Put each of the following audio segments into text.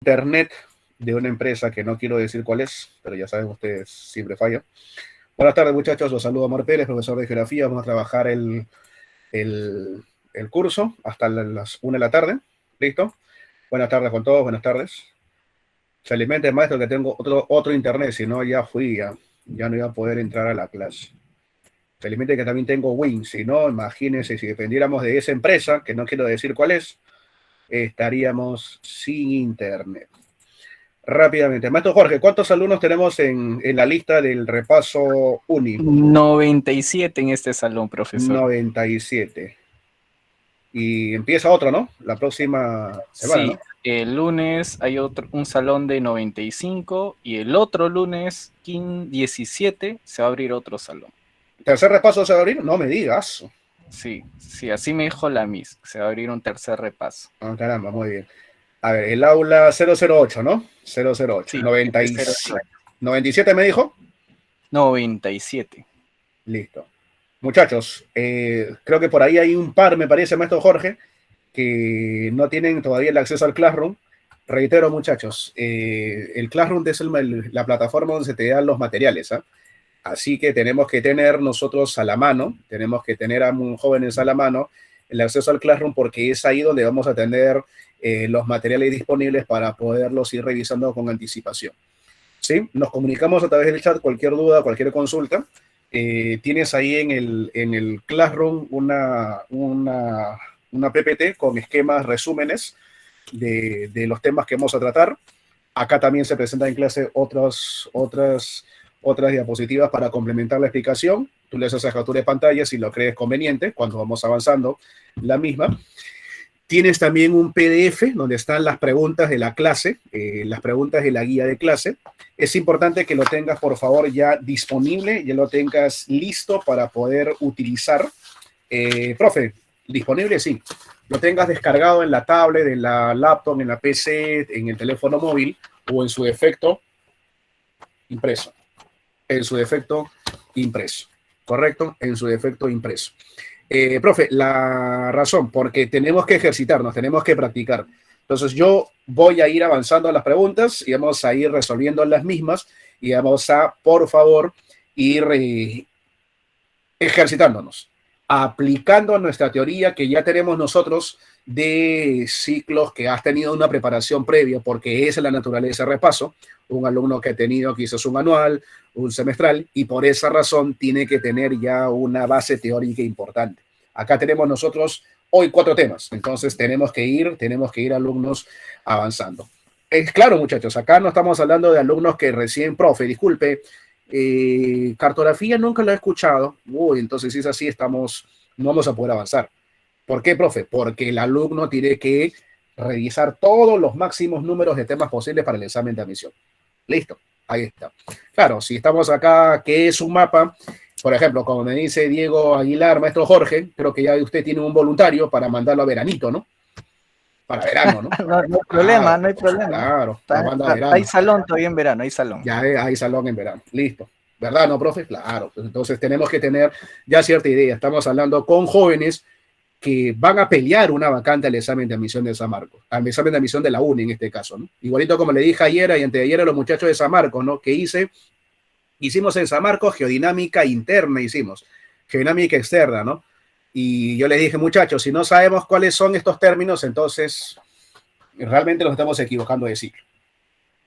internet de una empresa que no quiero decir cuál es, pero ya saben ustedes, siempre falla. Buenas tardes, muchachos. Los saludo a Omar Pérez, profesor de Geografía. Vamos a trabajar el, el curso hasta las 1 de la tarde. ¿Listo? Buenas tardes con todos, buenas tardes. Se alimente, maestro, que tengo otro internet, si no ya ya no iba a poder entrar a la clase. Se alimente que también tengo Win, si no, imagínense, si dependiéramos de esa empresa, que no quiero decir cuál es, estaríamos sin internet. Rápidamente. Maestro Jorge, ¿cuántos alumnos tenemos en la lista del repaso UNI? 97 en este salón, profesor. 97. Y empieza otro, ¿no? La próxima semana, sí, ¿no? El lunes hay un salón de 95 y el otro lunes, 17, se va a abrir otro salón. ¿Tercer repaso se va a abrir? No me digas. Sí, así me dijo la Miss. Se va a abrir un tercer repaso. Ah, caramba, muy bien. A ver, el aula 008, ¿no? 008. Sí, 97 me dijo. 97. Listo. Muchachos, creo que por ahí hay un par, me parece, maestro Jorge, que no tienen todavía el acceso al Classroom. Reitero, muchachos, el Classroom es la plataforma donde se te dan los materiales, ¿eh? Así que tenemos que tener nosotros a la mano, tenemos que tener a jóvenes a la mano el acceso al Classroom porque es ahí donde vamos a tener los materiales disponibles para poderlos ir revisando con anticipación. ¿Sí? Nos comunicamos a través del chat, cualquier duda, cualquier consulta. Tienes ahí en el Classroom una PPT con esquemas, resúmenes de los temas que vamos a tratar. Acá también se presentan en clase otras diapositivas para complementar la explicación. Tú le haces a captura de pantalla si lo crees conveniente cuando vamos avanzando la misma. Tienes también un PDF donde están las preguntas de la clase, las preguntas de la guía de clase. Es importante que lo tengas, por favor, ya disponible, ya lo tengas listo para poder utilizar. Profe, disponible, sí. Lo tengas descargado en la tablet, en la laptop, en la PC, en el teléfono móvil o en su defecto impreso. En su defecto impreso. ¿Correcto? En su defecto impreso. Profe, la razón, porque tenemos que ejercitarnos, tenemos que practicar. Entonces yo voy a ir avanzando a las preguntas y vamos a ir resolviendo las mismas y vamos a, por favor, ir ejercitándonos, aplicando nuestra teoría que ya tenemos nosotros de ciclos que has tenido una preparación previa, porque esa es la naturaleza de repaso. Un alumno que ha tenido quizás un anual, un semestral, y por esa razón tiene que tener ya una base teórica importante. Acá tenemos nosotros hoy 4 temas, entonces tenemos que ir alumnos avanzando. Es claro, muchachos, acá no estamos hablando de alumnos que recién, profe, disculpe, cartografía nunca lo he escuchado. Entonces si es así, no vamos a poder avanzar. ¿Por qué, profe? Porque el alumno tiene que revisar todos los máximos números de temas posibles para el examen de admisión. Listo, ahí está. Claro, si estamos acá, ¿qué es un mapa? Por ejemplo, como me dice Diego Aguilar, maestro Jorge, creo que ya usted tiene un voluntario para mandarlo a veranito, ¿no? Para verano, ¿no? No hay problema, no hay problema. Claro, la manda a verano. Hay salón todavía en verano, hay salón. Ya hay salón en verano, listo. ¿Verdad, no, profe? Claro, pues entonces tenemos que tener ya cierta idea. Estamos hablando con jóvenes que van a pelear una vacante al examen de admisión de San Marcos, al examen de admisión de la UNI en este caso, ¿no? Igualito como le dije ayer y anteayer a los muchachos de San Marcos, ¿no? Que hicimos en San Marcos geodinámica interna, geodinámica externa, ¿no? Y yo les dije, muchachos, si no sabemos cuáles son estos términos, entonces realmente nos estamos equivocando de ciclo.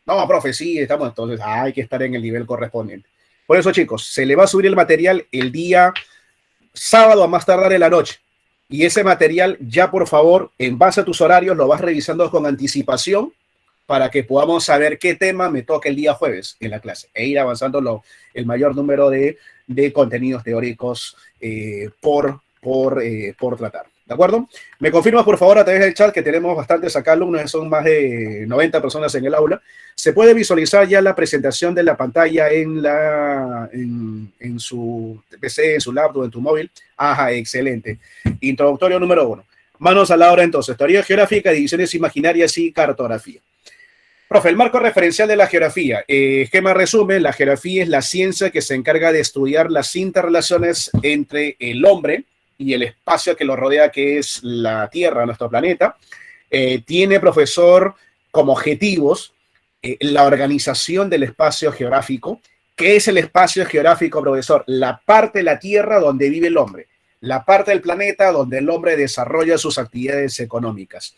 No, profe, sí, entonces hay que estar en el nivel correspondiente. Por eso, chicos, se le va a subir el material el día sábado a más tardar en la noche. Y ese material ya, por favor, en base a tus horarios, lo vas revisando con anticipación para que podamos saber qué tema me toca el día jueves en la clase e ir avanzando el mayor número de contenidos teóricos por tratar. ¿De acuerdo? Me confirmas, por favor, a través del chat que tenemos bastantes acá alumnos, son más de 90 personas en el aula. ¿Se puede visualizar ya la presentación de la pantalla en su PC, en su laptop, en tu móvil? Ajá, excelente. Introductorio número 1. Manos a la obra entonces. Teoría geográfica, divisiones imaginarias y cartografía. Profe, el marco referencial de la geografía. Esquema resumen, la geografía es la ciencia que se encarga de estudiar las interrelaciones entre el hombre y el espacio que lo rodea, que es la Tierra, nuestro planeta. Tiene, profesor, como objetivos la organización del espacio geográfico. ¿Qué es el espacio geográfico, profesor? La parte de la Tierra donde vive el hombre, la parte del planeta donde el hombre desarrolla sus actividades económicas.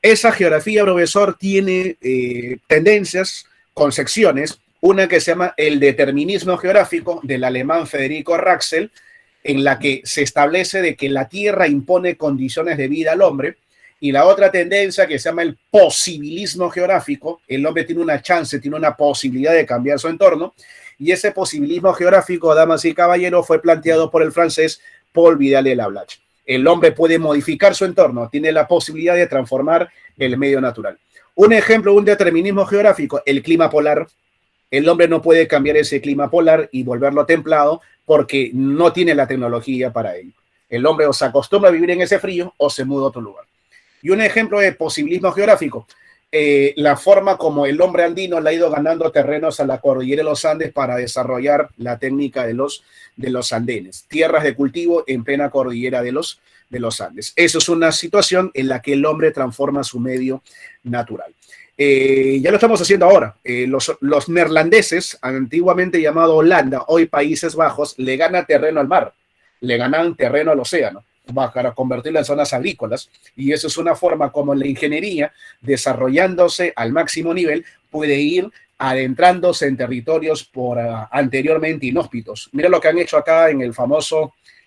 Esa geografía, profesor, tiene tendencias, concepciones, una que se llama el determinismo geográfico del alemán Federico Raxel, en la que se establece de que la Tierra impone condiciones de vida al hombre, y la otra tendencia que se llama el posibilismo geográfico, el hombre tiene una chance, tiene una posibilidad de cambiar su entorno, y ese posibilismo geográfico, damas y caballeros, fue planteado por el francés Paul Vidal-Lablache. El hombre puede modificar su entorno, tiene la posibilidad de transformar el medio natural. Un ejemplo, un determinismo geográfico, el clima polar. El hombre no puede cambiar ese clima polar y volverlo templado porque no tiene la tecnología para ello. El hombre o se acostumbra a vivir en ese frío o se muda a otro lugar. Y un ejemplo de posibilismo geográfico, la forma como el hombre andino le ha ido ganando terrenos a la cordillera de los Andes para desarrollar la técnica de los andenes, tierras de cultivo en plena cordillera de los Andes. Eso es una situación en la que el hombre transforma su medio natural. Ya lo estamos haciendo ahora. Los neerlandeses, antiguamente llamado Holanda, hoy Países Bajos, le ganan terreno al mar, le ganan terreno al océano para convertirlo en zonas agrícolas, y eso es una forma como la ingeniería, desarrollándose al máximo nivel, puede ir adentrándose en territorios anteriormente inhóspitos. Mira lo que han hecho acá en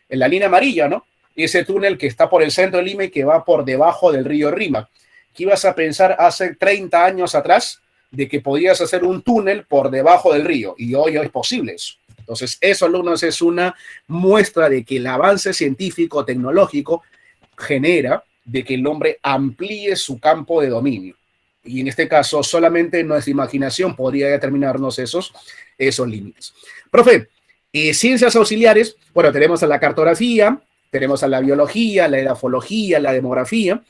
la línea amarilla, ¿no? Ese túnel que está por el centro de Lima y que va por debajo del río Rímac. ¿Qué ibas a pensar hace 30 años atrás de que podías hacer un túnel por debajo del río? Y hoy es posible eso. Entonces, eso, alumnos, es una muestra de que el avance científico, tecnológico, genera de que el hombre amplíe su campo de dominio. Y en este caso, solamente nuestra imaginación podría determinarnos esos límites. Profe, ciencias auxiliares, bueno, tenemos a la cartografía, tenemos a la biología, la edafología, la demografía.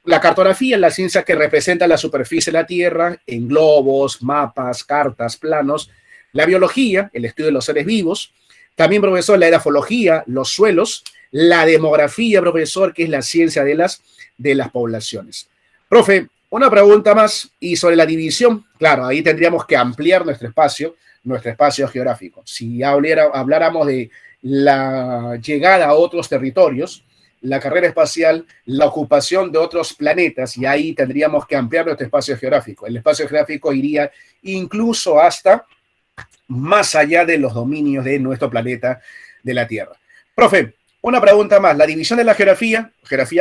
La cartografía es la ciencia que representa la superficie de la Tierra en globos, mapas, cartas, planos. La biología, el estudio de los seres vivos. También, profesor, la edafología, los suelos. La demografía, profesor, que es la ciencia de las poblaciones. Profe, una pregunta más, y sobre la división. Claro, ahí tendríamos que ampliar nuestro espacio geográfico. Si habláramos de la llegada a otros territorios, la carrera espacial, la ocupación de otros planetas, y ahí tendríamos que ampliar nuestro espacio geográfico. El espacio geográfico iría incluso hasta más allá de los dominios de nuestro planeta, de la Tierra. Profe, una pregunta más. La división de la geografía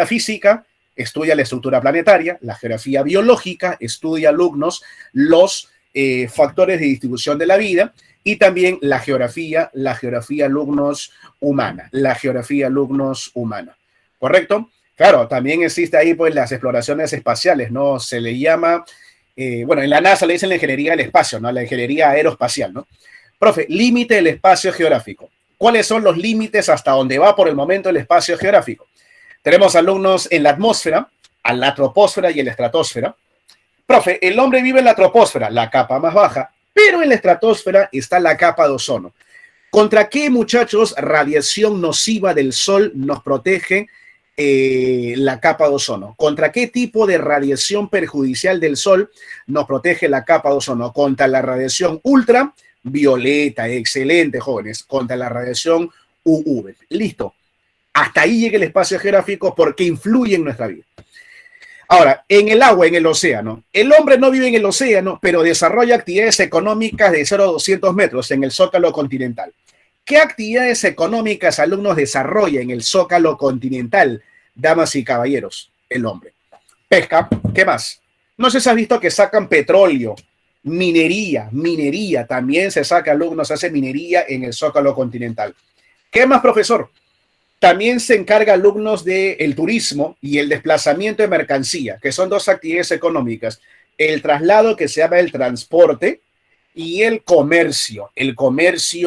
física, estudia la estructura planetaria. La geografía biológica estudia, alumnos, los factores de distribución de la vida. Y también la geografía alumnos humana. ¿Correcto? Claro, también existe ahí pues las exploraciones espaciales, ¿no? Se le llama, en la NASA le dicen la ingeniería del espacio, ¿no? La ingeniería aeroespacial, ¿no? Profe, límite del espacio geográfico. ¿Cuáles son los límites hasta donde va por el momento el espacio geográfico? Tenemos alumnos en la atmósfera, a la troposfera y en la estratosfera. Profe, el hombre vive en la troposfera, la capa más baja, pero en la estratosfera está la capa de ozono. ¿Contra qué, muchachos, radiación nociva del Sol nos protege la capa de ozono? ¿Contra qué tipo de radiación perjudicial del Sol nos protege la capa de ozono? Contra la radiación ultravioleta. Excelente, jóvenes. Contra la radiación UV. Listo. Hasta ahí llega el espacio geográfico porque influye en nuestra vida. Ahora, en el agua, en el océano. El hombre no vive en el océano, pero desarrolla actividades económicas de 0 a 200 metros en el zócalo continental. ¿Qué actividades económicas, alumnos, desarrolla en el zócalo continental, damas y caballeros? El hombre. Pesca, ¿qué más? No sé si has visto que sacan petróleo, minería, también se saca, alumnos, se hace minería en el zócalo continental. ¿Qué más, profesor? También se encarga, alumnos, del turismo y el desplazamiento de mercancía, que son dos actividades económicas. El traslado, que se llama el transporte, y el comercio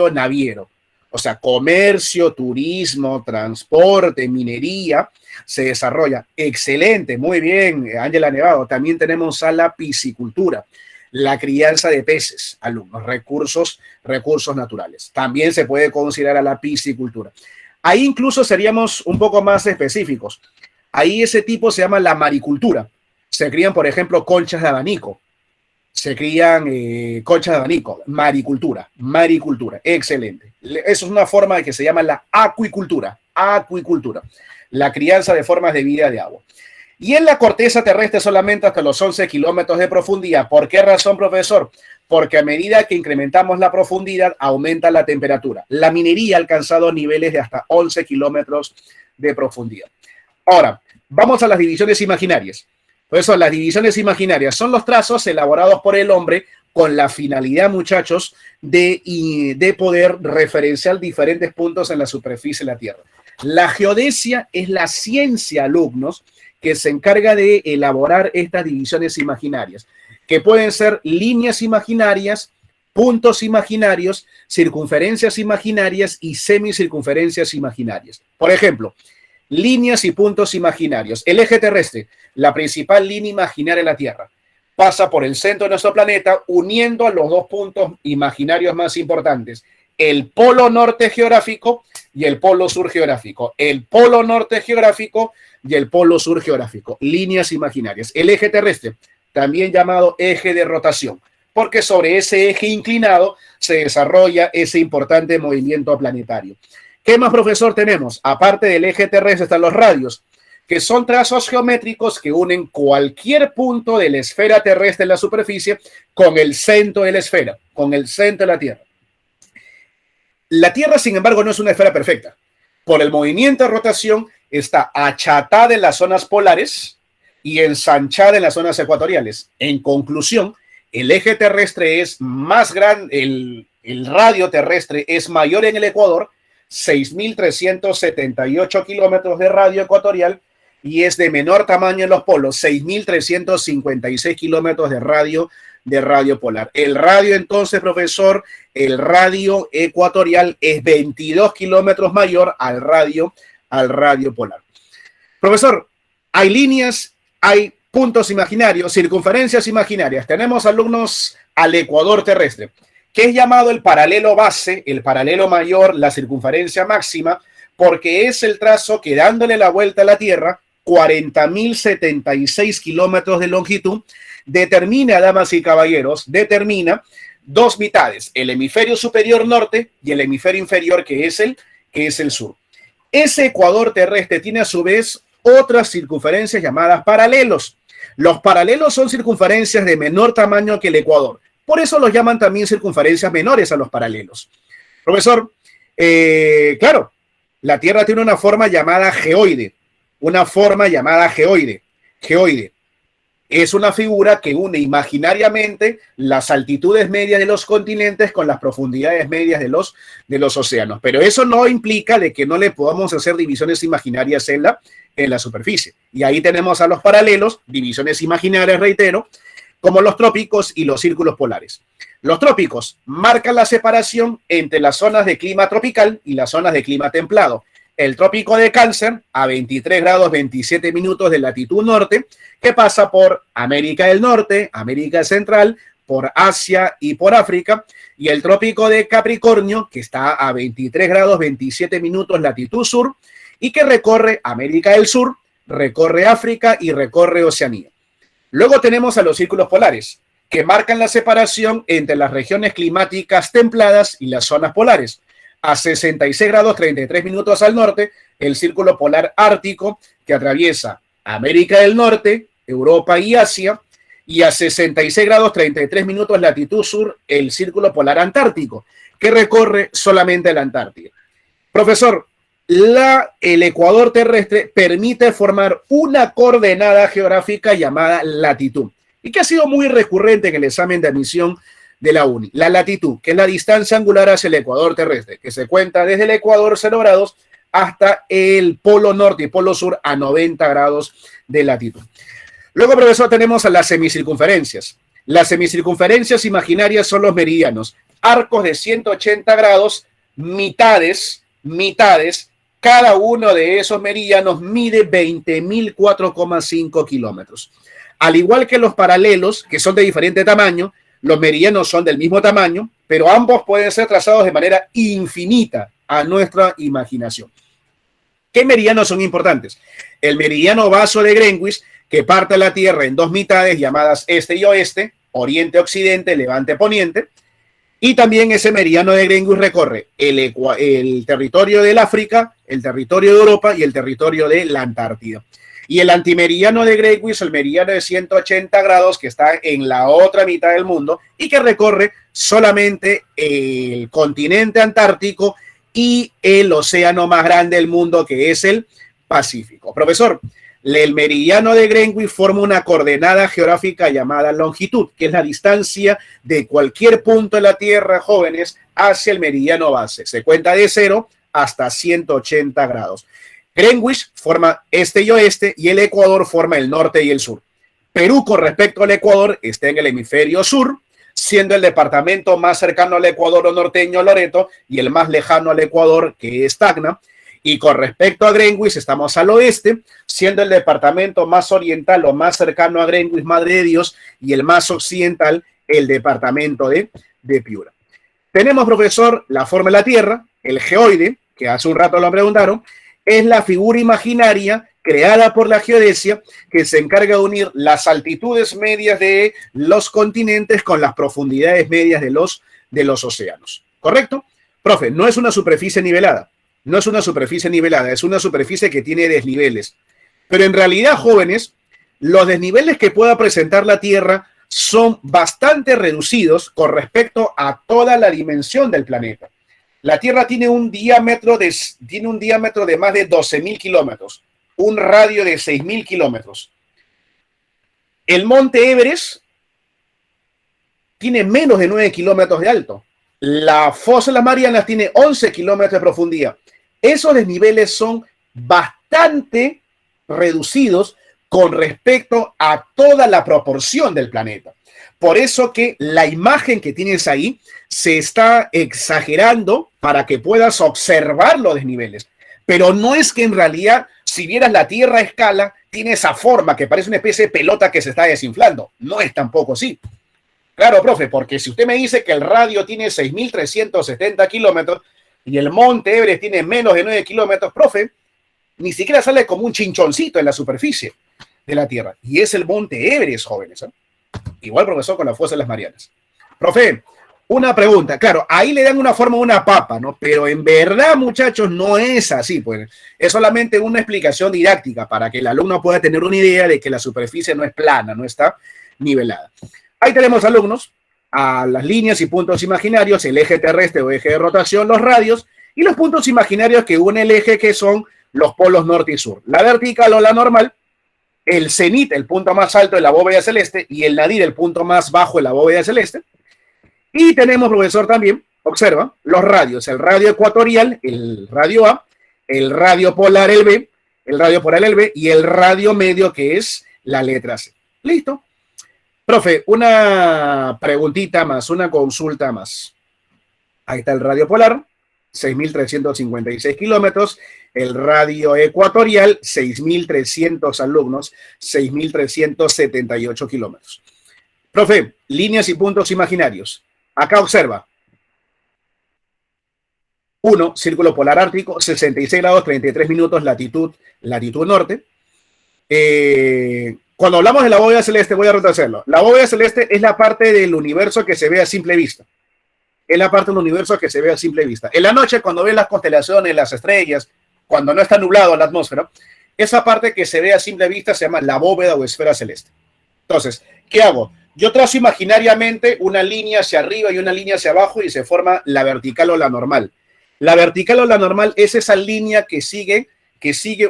naviero. O sea, comercio, turismo, transporte, minería, se desarrolla. Excelente, muy bien, Ángela Nevado. También tenemos a la piscicultura, la crianza de peces, alumnos, recursos naturales. También se puede considerar a la piscicultura. Ahí incluso seríamos un poco más específicos. Ahí ese tipo se llama la maricultura. se crían, por ejemplo, conchas de abanico. Se crían conchas de abanico, maricultura, excelente. Eso es una forma de que se llama la acuicultura, la crianza de formas de vida de agua. Y en la corteza terrestre solamente hasta los 11 kilómetros de profundidad. ¿Por qué razón, profesor? Porque a medida que incrementamos la profundidad, aumenta la temperatura. La minería ha alcanzado niveles de hasta 11 kilómetros de profundidad. Ahora, vamos a las divisiones imaginarias. Por eso, las divisiones imaginarias son los trazos elaborados por el hombre con la finalidad, muchachos, de poder referenciar diferentes puntos en la superficie de la Tierra. La geodesia es la ciencia, alumnos, que se encarga de elaborar estas divisiones imaginarias, que pueden ser líneas imaginarias, puntos imaginarios, circunferencias imaginarias y semicircunferencias imaginarias. Por ejemplo, líneas y puntos imaginarios. El eje terrestre, la principal línea imaginaria de la Tierra, pasa por el centro de nuestro planeta, uniendo a los dos puntos imaginarios más importantes, el polo norte geográfico y el polo sur geográfico. El polo norte geográfico y el polo sur geográfico. Líneas imaginarias. El eje terrestre, también llamado eje de rotación, porque sobre ese eje inclinado se desarrolla ese importante movimiento planetario. ¿Qué más, profesor, tenemos? Aparte del eje terrestre están los radios, que son trazos geométricos que unen cualquier punto de la esfera terrestre en la superficie con el centro de la esfera, con el centro de la Tierra. La Tierra, sin embargo, no es una esfera perfecta. Por el movimiento de rotación está achatada en las zonas polares y ensanchada en las zonas ecuatoriales. En conclusión, el eje terrestre es más grande, el radio terrestre es mayor en el Ecuador, 6.378 kilómetros de radio ecuatorial, y es de menor tamaño en los polos, 6.356 kilómetros de radio polar. El radio, entonces, profesor, el radio ecuatorial es 22 kilómetros mayor al radio polar. Profesor, hay líneas, hay puntos imaginarios, circunferencias imaginarias. Tenemos, alumnos, al ecuador terrestre, que es llamado el paralelo base, el paralelo mayor, la circunferencia máxima, porque es el trazo que, dándole la vuelta a la Tierra, 40.076 kilómetros de longitud, determina, damas y caballeros, dos mitades, el hemisferio superior norte y el hemisferio inferior, que es el sur. Ese ecuador terrestre tiene a su vez otras circunferencias llamadas paralelos. Los paralelos son circunferencias de menor tamaño que el ecuador. Por eso los llaman también circunferencias menores a los paralelos. Profesor, claro, la Tierra tiene una forma llamada geoide. Geoide es una figura que une imaginariamente las altitudes medias de los continentes con las profundidades medias de los océanos. Pero eso no implica de que no le podamos hacer divisiones imaginarias en la superficie. Y ahí tenemos a los paralelos, divisiones imaginarias, reitero, como los trópicos y los círculos polares. Los trópicos marcan la separación entre las zonas de clima tropical y las zonas de clima templado. El trópico de Cáncer, a 23 grados 27 minutos de latitud norte, que pasa por América del Norte, América Central, por Asia y por África, y el trópico de Capricornio, que está a 23 grados 27 minutos latitud sur, y que recorre América del Sur, recorre África y recorre Oceanía. Luego tenemos a los círculos polares, que marcan la separación entre las regiones climáticas templadas y las zonas polares. A 66 grados 33 minutos al norte, el círculo polar ártico, que atraviesa América del Norte, Europa y Asia, y a 66 grados 33 minutos latitud sur, el círculo polar antártico, que recorre solamente la Antártida. Profesor, el ecuador terrestre permite formar una coordenada geográfica llamada latitud, y que ha sido muy recurrente en el examen de admisión de la UNI. La latitud, que es la distancia angular hacia el ecuador terrestre, que se cuenta desde el ecuador 0 grados hasta el polo norte y polo sur a 90 grados de latitud. Luego, profesor, tenemos a las semicircunferencias. Las semicircunferencias imaginarias son los meridianos, arcos de 180 grados, mitades, cada uno de esos meridianos mide 20.004,5 kilómetros. Al igual que los paralelos, que son de diferente tamaño, los meridianos son del mismo tamaño, pero ambos pueden ser trazados de manera infinita a nuestra imaginación. ¿Qué meridianos son importantes? El meridiano vaso de Greenwich, que parte la Tierra en dos mitades llamadas este y oeste, oriente-occidente, levante-poniente, y también ese meridiano de Greenwich recorre el territorio del África, el territorio de Europa y el territorio de la Antártida. Y el antimeridiano de Greenwich, el meridiano de 180 grados, que está en la otra mitad del mundo y que recorre solamente el continente antártico y el océano más grande del mundo, que es el Pacífico. Profesor, el meridiano de Greenwich forma una coordenada geográfica llamada longitud, que es la distancia de cualquier punto de la Tierra, jóvenes, hacia el meridiano base. Se cuenta de 0 hasta 180 grados. Greenwich forma este y oeste y el Ecuador forma el norte y el sur. Perú, con respecto al Ecuador, está en el hemisferio sur, siendo el departamento más cercano al Ecuador o norteño Loreto y el más lejano al Ecuador, que es Tacna. Y con respecto a Greenwich, estamos al oeste, siendo el departamento más oriental o más cercano a Greenwich, Madre de Dios, y el más occidental, el departamento de Piura. Tenemos, profesor, la forma de la Tierra, el geoide, que hace un rato lo preguntaron, es la figura imaginaria creada por la geodesia que se encarga de unir las altitudes medias de los continentes con las profundidades medias de los océanos. ¿Correcto? Profe, no es una superficie nivelada. No es una superficie nivelada, es una superficie que tiene desniveles. Pero en realidad, jóvenes, los desniveles que pueda presentar la Tierra son bastante reducidos con respecto a toda la dimensión del planeta. La Tierra tiene un diámetro de más de 12.000 kilómetros, un radio de 6.000 kilómetros. El monte Everest tiene menos de 9 kilómetros de alto. La fosa de las Marianas tiene 11 kilómetros de profundidad. Esos desniveles son bastante reducidos con respecto a toda la proporción del planeta. Por eso que la imagen que tienes ahí se está exagerando para que puedas observar los desniveles. Pero no es que en realidad, si vieras la Tierra a escala, tiene esa forma que parece una especie de pelota que se está desinflando. No es tampoco así. Claro, profe, porque si usted me dice que el radio tiene 6.370 kilómetros y el monte Everest tiene menos de 9 kilómetros, profe, ni siquiera sale como un chinchoncito en la superficie de la Tierra. Y es el monte Everest, jóvenes, ¿eh? Igual, profesor, con la fosa de las Marianas. Profe, una pregunta. Claro, ahí le dan una forma de una papa, ¿no? Pero en verdad, muchachos, no es así, pues. Es solamente una explicación didáctica para que el alumno pueda tener una idea de que la superficie no es plana, no está nivelada. Ahí tenemos, alumnos, a las líneas y puntos imaginarios, el eje terrestre o eje de rotación, los radios, y los puntos imaginarios que unen el eje, que son los polos norte y sur. La vertical o la normal, el cenit, el punto más alto de la bóveda celeste, y el nadir, el punto más bajo de la bóveda celeste. Y tenemos, profesor, también, observa, los radios, el radio ecuatorial, el radio A, el radio polar, el B, el radio polar, el B, y el radio medio, que es la letra C. Listo. Profe, una preguntita más, una consulta más. Ahí está el radio polar, 6.356 kilómetros. El radio ecuatorial, 6.300 alumnos, 6.378 kilómetros. Profe, líneas y puntos imaginarios. Acá observa. 1, círculo polar ártico, 66 grados, 33 minutos, latitud norte. Cuando hablamos de la bóveda celeste, voy a retrocederlo. La bóveda celeste es la parte del universo que se ve a simple vista. Es la parte del universo que se ve a simple vista. En la noche, cuando ves las constelaciones, las estrellas, cuando no está nublado la atmósfera, esa parte que se ve a simple vista se llama la bóveda o esfera celeste. Entonces, ¿qué hago? Yo trazo imaginariamente una línea hacia arriba y una línea hacia abajo y se forma la vertical o la normal. La vertical o la normal es esa línea que sigue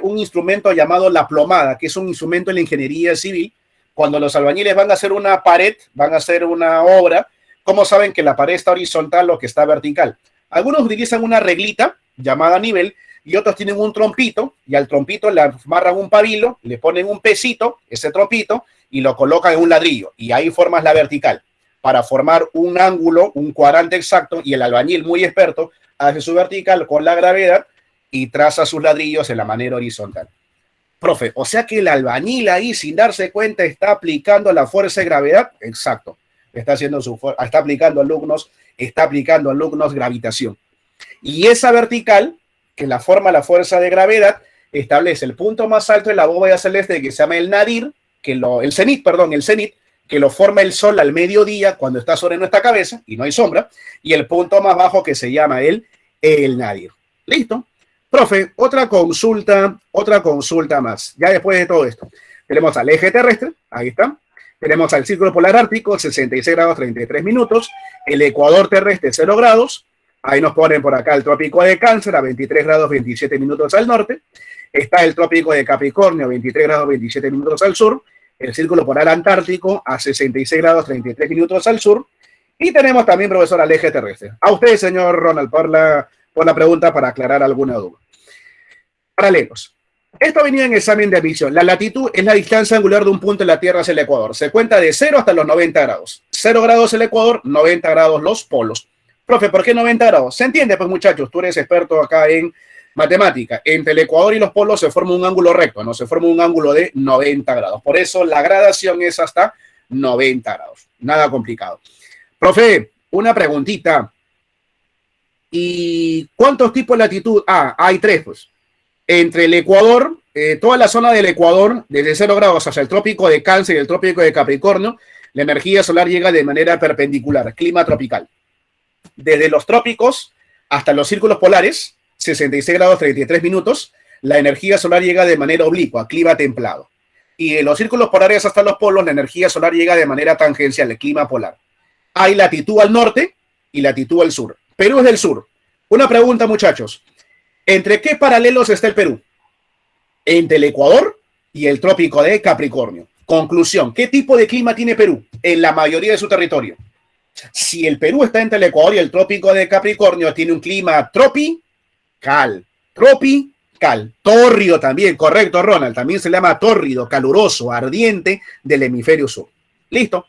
un instrumento llamado la plomada, que es un instrumento en la ingeniería civil. Cuando los albañiles van a hacer una pared, van a hacer una obra, ¿cómo saben que la pared está horizontal o que está vertical? Algunos utilizan una reglita llamada nivel y otros tienen un trompito y al trompito le amarran un pabilo, le ponen un pesito, ese trompito, y lo colocan en un ladrillo y ahí formas la vertical para formar un ángulo, un cuadrante exacto, y el albañil muy experto hace su vertical con la gravedad y traza sus ladrillos en la manera horizontal. Profe, o sea que el albañil ahí, sin darse cuenta, está aplicando la fuerza de gravedad. Exacto. Está aplicando alumnos gravitación. Y esa vertical, que la forma la fuerza de gravedad, establece el punto más alto de la bóveda celeste, que se llama el nadir, el cenit, perdón, el cenit, que lo forma el sol al mediodía cuando está sobre nuestra cabeza y no hay sombra, y el punto más bajo que se llama el nadir. ¿Listo? Profe, otra consulta más. Ya después de todo esto, tenemos al eje terrestre, ahí está. Tenemos al círculo polar ártico, 66 grados 33 minutos. El ecuador terrestre, 0 grados. Ahí nos ponen por acá el trópico de Cáncer, a 23 grados 27 minutos al norte. Está el trópico de Capricornio, 23 grados 27 minutos al sur. El círculo polar antártico, a 66 grados 33 minutos al sur. Y tenemos también, profesor, al eje terrestre. A usted, señor Ronald, por la pregunta para aclarar alguna duda. Paralelos. Esto venía en examen de admisión. La latitud es la distancia angular de un punto en la Tierra hacia el Ecuador. Se cuenta de 0 hasta los 90 grados. 0 grados el Ecuador, 90 grados los polos. Profe, ¿por qué 90 grados? Se entiende, pues, muchachos, tú eres experto acá en matemática. Entre el Ecuador y los polos se forma un ángulo recto, ¿no? Se forma un ángulo de 90 grados. Por eso la gradación es hasta 90 grados. Nada complicado. Profe, una preguntita. ¿Y cuántos tipos de latitud? Hay 3, pues. Entre el Ecuador, toda la zona del Ecuador, desde 0 grados hasta el trópico de Cáncer y el trópico de Capricornio, la energía solar llega de manera perpendicular, clima tropical. Desde los trópicos hasta los círculos polares, 66 grados 33 minutos, la energía solar llega de manera oblicua, clima templado. Y de los círculos polares hasta los polos, la energía solar llega de manera tangencial, el clima polar. Hay latitud al norte y latitud al sur. Perú es del sur. Una pregunta, muchachos. ¿Entre qué paralelos está el Perú? Entre el Ecuador y el trópico de Capricornio. Conclusión, ¿qué tipo de clima tiene Perú en la mayoría de su territorio? Si el Perú está entre el Ecuador y el trópico de Capricornio, tiene un clima tropical. Tórrido también, correcto, Ronald. También se le llama tórrido, caluroso, ardiente del hemisferio sur. ¿Listo?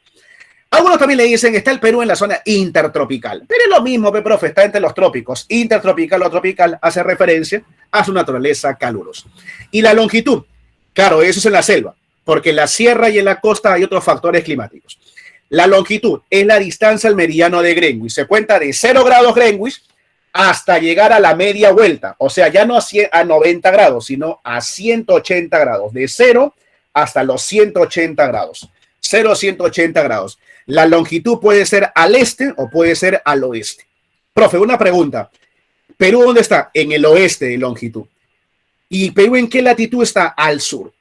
Algunos también le dicen, está el Perú en la zona intertropical. Pero es lo mismo, profe, está entre los trópicos. Intertropical o tropical hace referencia a su naturaleza calurosa. Y la longitud, claro, eso es en la selva, porque en la sierra y en la costa hay otros factores climáticos. La longitud es la distancia al meridiano de Greenwich. Se cuenta de 0 grados Greenwich hasta llegar a la media vuelta. O sea, ya no a 90 grados, sino a 180 grados. De 0 hasta los 180 grados. 0 a 180 grados. La longitud puede ser al este o puede ser al oeste. Profe, una pregunta. ¿Perú dónde está? En el oeste de longitud. ¿Y Perú en qué latitud está? Al sur.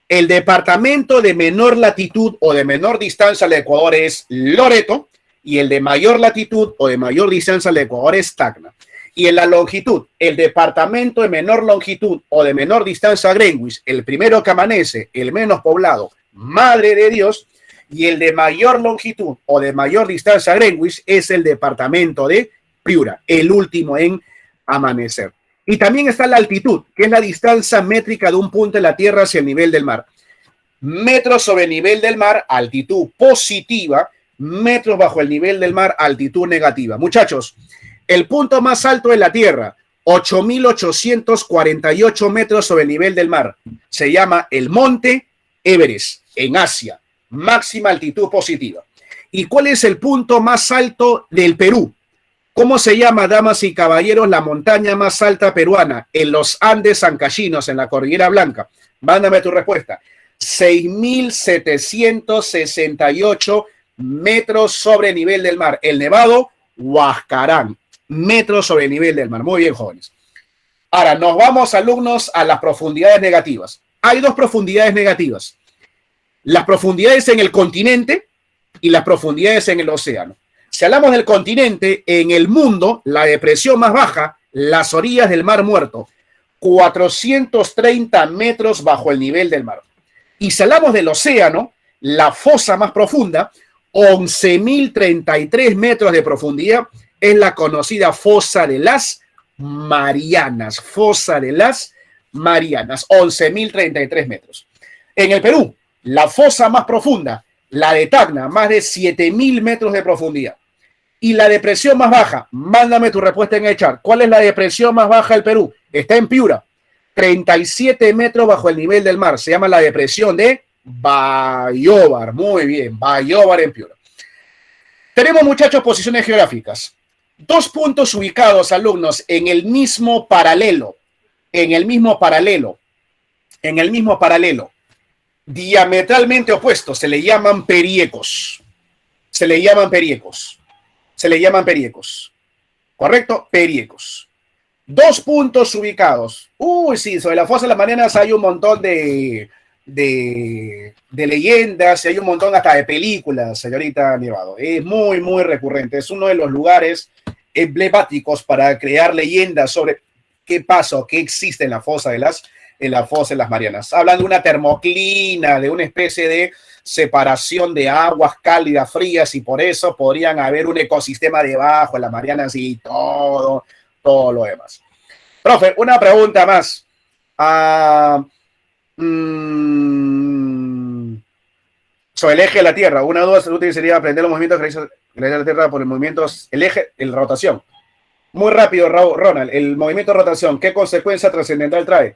El departamento de menor latitud o de menor distancia al Ecuador es Loreto y el de mayor latitud o de mayor distancia al Ecuador es Tacna. Y en la longitud, el departamento de menor longitud o de menor distancia a Greenwich, el primero que amanece, el menos poblado, Madre de Dios, y el de mayor longitud o de mayor distancia a Greenwich es el departamento de Piura, el último en amanecer. Y también está la altitud, que es la distancia métrica de un punto de la Tierra hacia el nivel del mar. Metros sobre el nivel del mar, altitud positiva, metros bajo el nivel del mar, altitud negativa. Muchachos, el punto más alto de la Tierra, 8.848 metros sobre el nivel del mar, se llama el Monte Everest, en Asia. Máxima altitud positiva. ¿Y cuál es el punto más alto del Perú? ¿Cómo se llama, damas y caballeros, la montaña más alta peruana? En los Andes Ancachinos, en la Cordillera Blanca. Mándame tu respuesta. 6.768 metros sobre el nivel del mar. El Nevado Huascarán, metros sobre el nivel del mar. Muy bien, jóvenes. Ahora, nos vamos, alumnos, a las profundidades negativas. Hay 2 profundidades negativas. Las profundidades en el continente y las profundidades en el océano. Si hablamos del continente, en el mundo, la depresión más baja, las orillas del Mar Muerto, 430 metros bajo el nivel del mar. Y si hablamos del océano, la fosa más profunda, 11.033 metros de profundidad, es la conocida fosa de las Marianas. Fosa de las Marianas, 11.033 metros. En el Perú, la fosa más profunda, la de Tacna, más de 7.000 metros de profundidad. Y la depresión más baja, mándame tu respuesta en el chat. ¿Cuál es la depresión más baja del Perú? Está en Piura, 37 metros bajo el nivel del mar. Se llama la depresión de Bayobar. Muy bien, Bayobar en Piura. Tenemos, muchachos, posiciones geográficas. 2 puntos ubicados, alumnos, en el mismo paralelo. diametralmente opuestos, se le llaman periecos. Se le llaman periecos. Se le llaman periecos. ¿Correcto? Periecos. Dos puntos ubicados. Uy, sí, sobre la fosa de las Marianas hay un montón de leyendas y hay un montón hasta de películas, señorita Nevado. Es muy, muy recurrente. Es uno de los lugares emblemáticos para crear leyendas sobre qué pasa o qué existe en la fosa de las Marianas. Hablan de una termoclina, de una especie de separación de aguas cálidas, frías, y por eso podrían haber un ecosistema debajo de las Marianas y todo lo demás. Profe, una pregunta más. Sobre el eje de la Tierra, una duda útil sería aprender los movimientos que realiza la Tierra por el movimiento, el eje, el rotación. Muy rápido, Ronald, el movimiento de rotación, ¿qué consecuencia trascendental trae?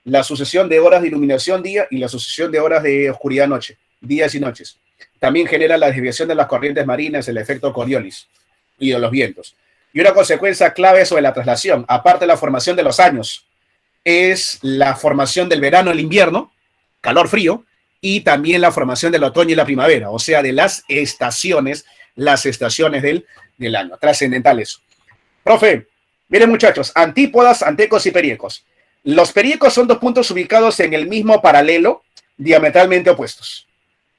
La sucesión de horas de iluminación día y la sucesión de horas de oscuridad noche, días y noches. También genera la desviación de las corrientes marinas, el efecto Coriolis y de los vientos. Y una consecuencia clave sobre la traslación, aparte de la formación de los años, es la formación del verano, el invierno, calor-frío, y también la formación del otoño y la primavera, o sea, de las estaciones del año. Trascendental eso. Profe, miren muchachos, antípodas, antecos y periecos. Los periecos son dos puntos ubicados en el mismo paralelo, diametralmente opuestos.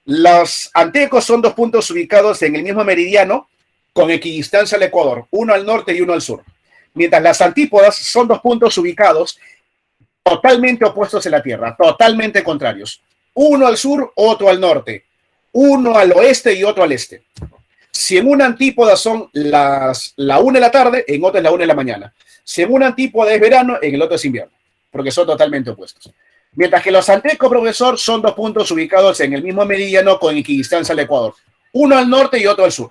Los antecos son dos puntos ubicados en el mismo meridiano, con equidistancia al ecuador, uno al norte y uno al sur. Mientras las antípodas son dos puntos ubicados totalmente opuestos en la Tierra, totalmente contrarios. Uno al sur, otro al norte. Uno al oeste y otro al este. Si en una antípoda son la 1 de la tarde, en otra es la 1 de la mañana. Si en una antípoda es verano, en el otro es invierno, porque son totalmente opuestos. Mientras que los antecos, profesor, son dos puntos ubicados en el mismo meridiano con equidistancia al ecuador. Uno al norte y otro al sur.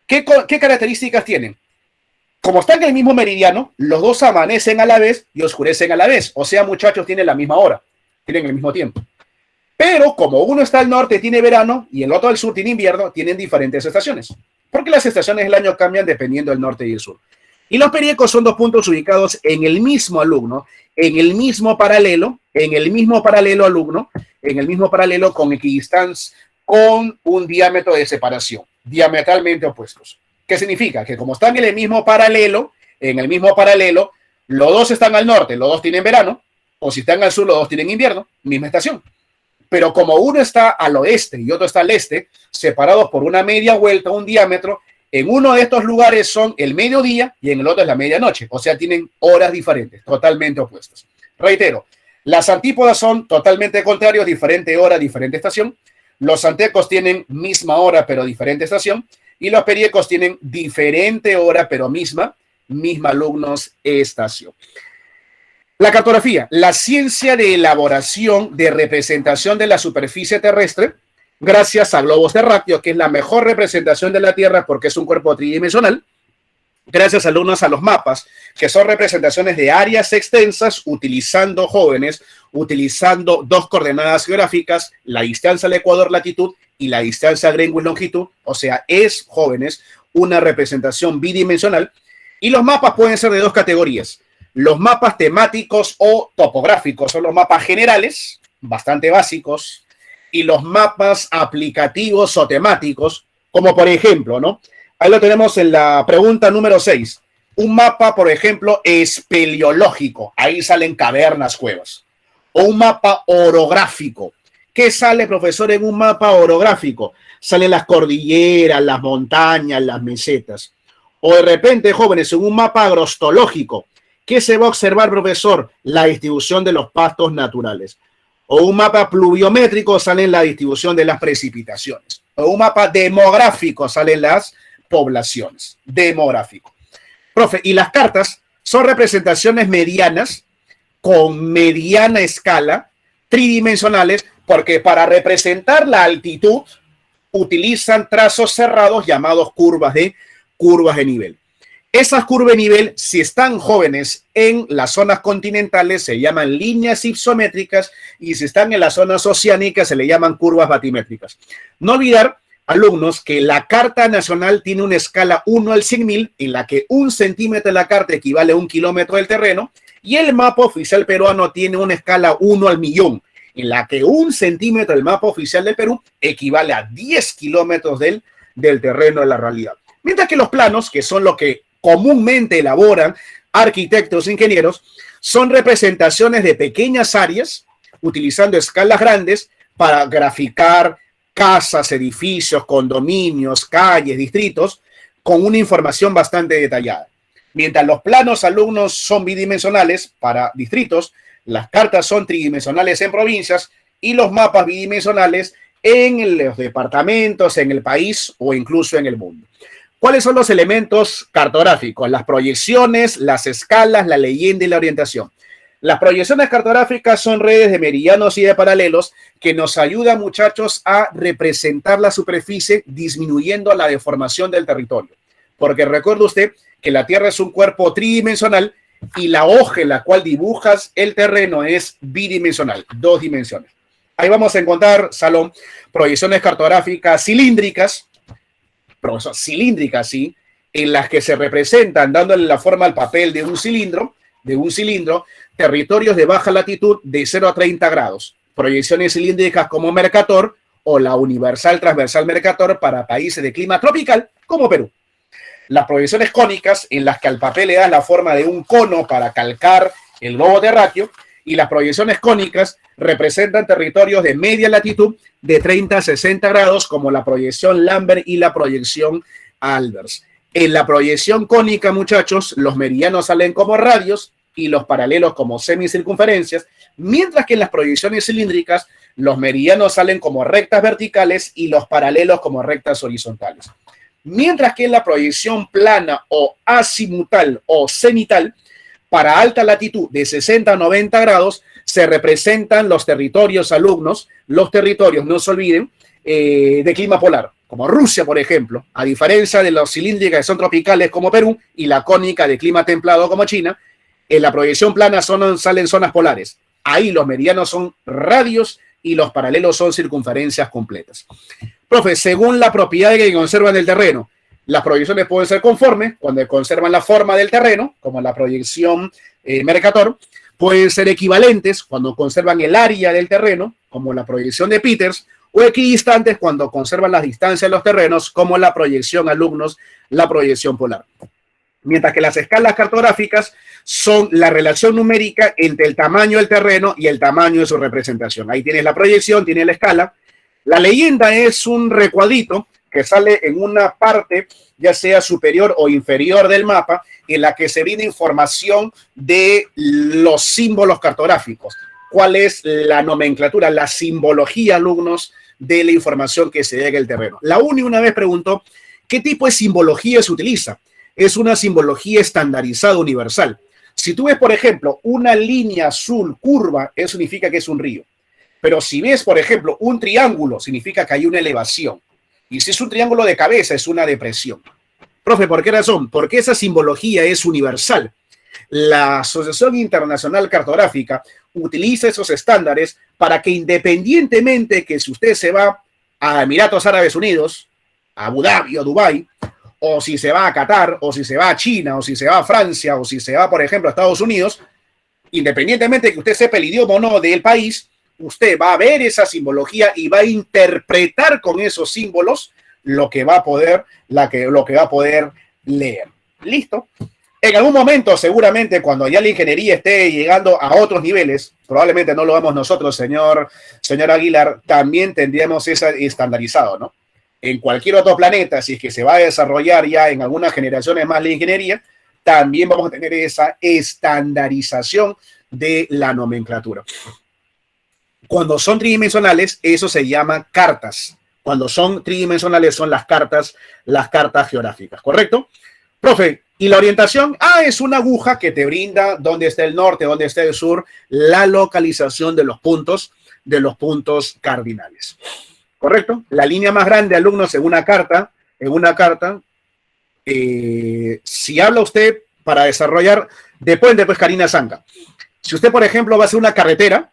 ¿Qué características tienen? Como están en el mismo meridiano, los dos amanecen a la vez y oscurecen a la vez. O sea, muchachos, tienen la misma hora, tienen el mismo tiempo. Pero como uno está al norte, tiene verano, y el otro al sur tiene invierno, tienen diferentes estaciones. Porque las estaciones del año cambian dependiendo del norte y el sur. Y los periecos son dos puntos ubicados en el mismo alumno, en el mismo paralelo alumno, en el mismo paralelo con equidistancia, con un diámetro de separación, diametralmente opuestos. ¿Qué significa? Que como están en el mismo paralelo, los dos están al norte, los dos tienen verano, o si están al sur, los dos tienen invierno, misma estación. Pero como uno está al oeste y otro está al este, separados por una media vuelta, un diámetro, en uno de estos lugares son el mediodía y en el otro es la medianoche. O sea, tienen horas diferentes, totalmente opuestas. Reitero, las antípodas son totalmente contrarios, diferente hora, diferente estación. Los antecos tienen misma hora, pero diferente estación. Y los periecos tienen diferente hora, pero misma alumnos, estación. La cartografía, la ciencia de elaboración de representación de la superficie terrestre gracias a globos terráqueos, que es la mejor representación de la Tierra porque es un cuerpo tridimensional. Gracias, alumnos, a los mapas, que son representaciones de áreas extensas utilizando dos coordenadas geográficas, la distancia al Ecuador, latitud, y la distancia a Greenwich, longitud. O sea, es, jóvenes, una representación bidimensional. Y los mapas pueden ser de dos categorías. Los mapas temáticos o topográficos son los mapas generales, bastante básicos, y los mapas aplicativos o temáticos, como por ejemplo, ¿no? Ahí lo tenemos en la pregunta número 6. Un mapa, por ejemplo, espeleológico. Ahí salen cavernas, cuevas. O un mapa orográfico. ¿Qué sale, profesor, en un mapa orográfico? Salen las cordilleras, las montañas, las mesetas. O de repente, jóvenes, en un mapa agrostológico. ¿Qué se va a observar, profesor? La distribución de los pastos naturales. O un mapa pluviométrico, sale la distribución de las precipitaciones. O un mapa demográfico, salen las poblaciones. Demográfico. Profe, y las cartas son representaciones medianas, con mediana escala, tridimensionales, porque para representar la altitud utilizan trazos cerrados llamados curvas de nivel. Esas curvas de nivel, si están, jóvenes, en las zonas continentales, se llaman líneas ipsométricas, y si están en las zonas oceánicas, se le llaman curvas batimétricas. No olvidar, alumnos, que la Carta Nacional tiene una escala 1 al 100.000, en la que 1 centímetro de la carta equivale a 1 kilómetro del terreno, y el mapa oficial peruano tiene una escala 1 al millón, en la que 1 centímetro del mapa oficial del Perú equivale a 10 kilómetros del terreno de la realidad. Mientras que los planos, que son lo que comúnmente elaboran arquitectos e ingenieros, son representaciones de pequeñas áreas utilizando escalas grandes para graficar casas, edificios, condominios, calles, distritos, con una información bastante detallada. Mientras los planos alumnos son bidimensionales para distritos, las cartas son tridimensionales en provincias y los mapas bidimensionales en los departamentos, en el país o incluso en el mundo. ¿Cuáles son los elementos cartográficos? Las proyecciones, las escalas, la leyenda y la orientación. Las proyecciones cartográficas son redes de meridianos y de paralelos que nos ayudan, muchachos, a representar la superficie disminuyendo la deformación del territorio. Porque recuerde usted que la Tierra es un cuerpo tridimensional y la hoja en la cual dibujas el terreno es bidimensional, 2 dimensiones. Ahí vamos a encontrar, Salón, proyecciones cartográficas cilíndricas, sí, en las que se representan, dándole la forma al papel de un cilindro, territorios de baja latitud de 0 a 30 grados, proyecciones cilíndricas como Mercator o la Universal Transversal Mercator para países de clima tropical como Perú. Las proyecciones cónicas, en las que al papel le das la forma de un cono para calcar el globo terráqueo, y las proyecciones cónicas representan territorios de media latitud de 30 a 60 grados, como la proyección Lambert y la proyección Albers. En la proyección cónica, muchachos, los meridianos salen como radios y los paralelos como semicircunferencias, mientras que en las proyecciones cilíndricas, los meridianos salen como rectas verticales y los paralelos como rectas horizontales. Mientras que en la proyección plana o azimutal o cenital, para alta latitud de 60 a 90 grados, se representan los territorios alumnos, los territorios, no se olviden, de clima polar, como Rusia, por ejemplo, a diferencia de los cilíndricas que son tropicales como Perú y la cónica de clima templado como China. En la proyección plana salen zonas polares. Ahí los meridianos son radios y los paralelos son circunferencias completas. Profe, según la propiedad que conservan del terreno, las proyecciones pueden ser conformes cuando conservan la forma del terreno, como la proyección Mercator, pueden ser equivalentes cuando conservan el área del terreno, como la proyección de Peters, o equidistantes cuando conservan las distancias de los terrenos, como la proyección alumnos, la proyección polar. Mientras que las escalas cartográficas son la relación numérica entre el tamaño del terreno y el tamaño de su representación. Ahí tienes la proyección, tienes la escala. La leyenda es un recuadrito que sale en una parte, ya sea superior o inferior del mapa, en la que se brinda información de los símbolos cartográficos. ¿Cuál es la nomenclatura, la simbología, alumnos, de la información que se llega al terreno? La UNI una vez preguntó, ¿qué tipo de simbología se utiliza? Es una simbología estandarizada universal. Si tú ves, por ejemplo, una línea azul curva, eso significa que es un río. Pero si ves, por ejemplo, un triángulo, significa que hay una elevación. Y si es un triángulo de cabeza, es una depresión. Profe, ¿por qué razón? Porque esa simbología es universal. La Asociación Internacional Cartográfica utiliza esos estándares para que, independientemente que si usted se va a Emiratos Árabes Unidos, a Abu Dhabi o Dubái, o si se va a Qatar, o si se va a China, o si se va a Francia, o si se va, por ejemplo, a Estados Unidos, independientemente de que usted sepa el idioma o no del país, usted va a ver esa simbología y va a interpretar con esos símbolos lo que va a poder, lo que va a poder leer. ¿Listo? En algún momento, seguramente, cuando ya la ingeniería esté llegando a otros niveles, probablemente no lo vemos nosotros, señor Aguilar, también tendríamos esa estandarizado, ¿no? En cualquier otro planeta, si es que se va a desarrollar ya en algunas generaciones más la ingeniería, también vamos a tener esa estandarización de la nomenclatura. Cuando son tridimensionales, eso se llama cartas. Cuando son tridimensionales son las cartas geográficas, ¿correcto? Profe, ¿y la orientación? Es una aguja que te brinda dónde está el norte, dónde está el sur, la localización de los puntos cardinales. ¿Correcto? La línea más grande, alumnos, en una carta, si habla usted para desarrollar, depende, pues, Karina Zanca. Si usted, por ejemplo, va a hacer una carretera,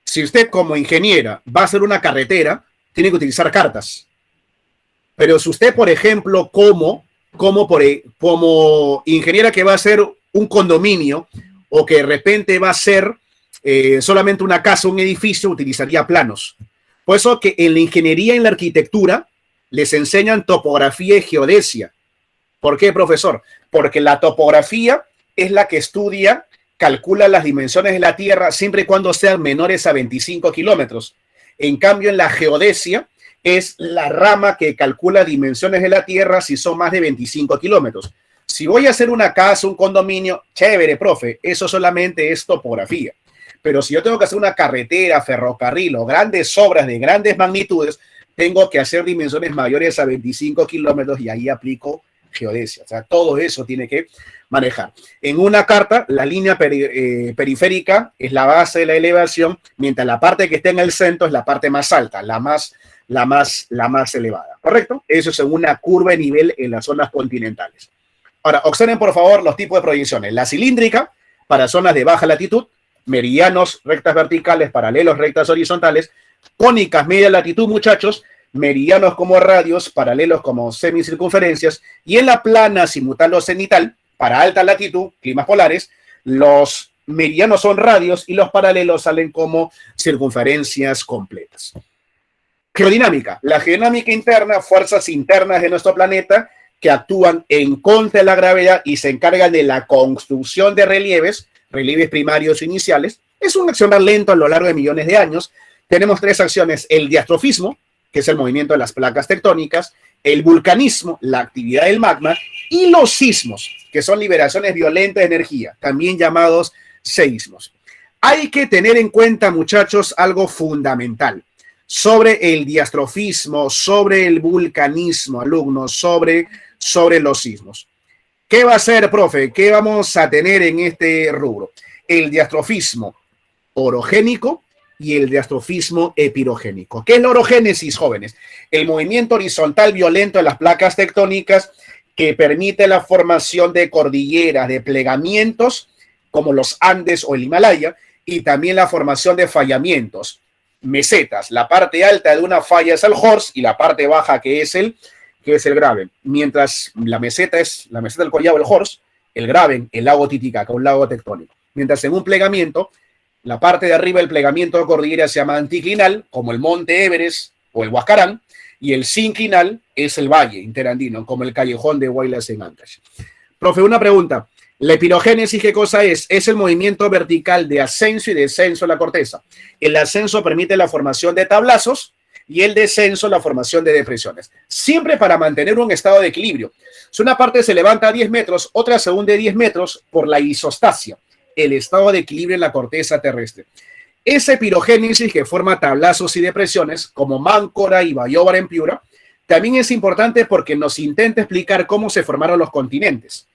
si usted como ingeniera va a hacer una carretera, tiene que utilizar cartas. Pero si usted, por ejemplo, como ingeniera que va a hacer un condominio o que de repente va a hacer solamente una casa, un edificio utilizaría planos. Por eso que en la ingeniería y en la arquitectura les enseñan topografía y geodesia. ¿Por qué, profesor? Porque la topografía es la que estudia, calcula las dimensiones de la Tierra siempre y cuando sean menores a 25 kilómetros. En cambio, en la geodesia es la rama que calcula dimensiones de la Tierra si son más de 25 kilómetros. Si voy a hacer una casa, un condominio, chévere, profe, eso solamente es topografía. Pero si yo tengo que hacer una carretera, ferrocarril o grandes obras de grandes magnitudes, tengo que hacer dimensiones mayores a 25 kilómetros y ahí aplico geodesia. O sea, todo eso tiene que manejar. En una carta, la línea periférica es la base de la elevación, mientras la parte que está en el centro es la parte más alta, la más elevada. ¿Correcto? Eso es en una curva de nivel en las zonas continentales. Ahora, observen por favor los tipos de proyecciones. La cilíndrica para zonas de baja latitud, meridianos, rectas verticales, paralelos, rectas horizontales, cónicas, media latitud, muchachos, meridianos como radios, paralelos como semicircunferencias, y en la plana simultáneo-cenital, para alta latitud, climas polares, los meridianos son radios y los paralelos salen como circunferencias completas. Geodinámica. La geodinámica interna, fuerzas internas de nuestro planeta que actúan en contra de la gravedad y se encargan de la construcción de relieves primarios iniciales. Es un accionar lento a lo largo de millones de años. Tenemos tres acciones: el diastrofismo, que es el movimiento de las placas tectónicas, el vulcanismo, la actividad del magma, y los sismos, que son liberaciones violentas de energía, también llamados seísmos. Hay que tener en cuenta, muchachos, algo fundamental sobre el diastrofismo, sobre el vulcanismo, alumnos, sobre los sismos. ¿Qué va a ser, profe? ¿Qué vamos a tener en este rubro? El diastrofismo orogénico y el diastrofismo epirogénico. ¿Qué es la orogénesis, jóvenes? El movimiento horizontal violento de las placas tectónicas que permite la formación de cordilleras, de plegamientos, como los Andes o el Himalaya, y también la formación de fallamientos, mesetas. La parte alta de una falla es el Horst y la parte baja que es el Graben. Mientras la meseta del Collao, el Horst, el Graben, el lago Titicaca, un lago tectónico. Mientras en un plegamiento, la parte de arriba del plegamiento de cordillera se llama anticlinal, como el Monte Everest o el Huascarán, y el sinclinal es el valle interandino, como el callejón de Huaylas en Ancash. Profe, una pregunta. La epirogénesis, ¿qué cosa es? Es el movimiento vertical de ascenso y descenso de la corteza. El ascenso permite la formación de tablazos y el descenso la formación de depresiones. Siempre para mantener un estado de equilibrio. Si una parte se levanta a 10 metros, otra se hunde 10 metros por la isostasia, el estado de equilibrio en la corteza terrestre. Esa epirogénesis que forma tablazos y depresiones, como Máncora y Bayóvar en Piura, también es importante porque nos intenta explicar cómo se formaron los continentes.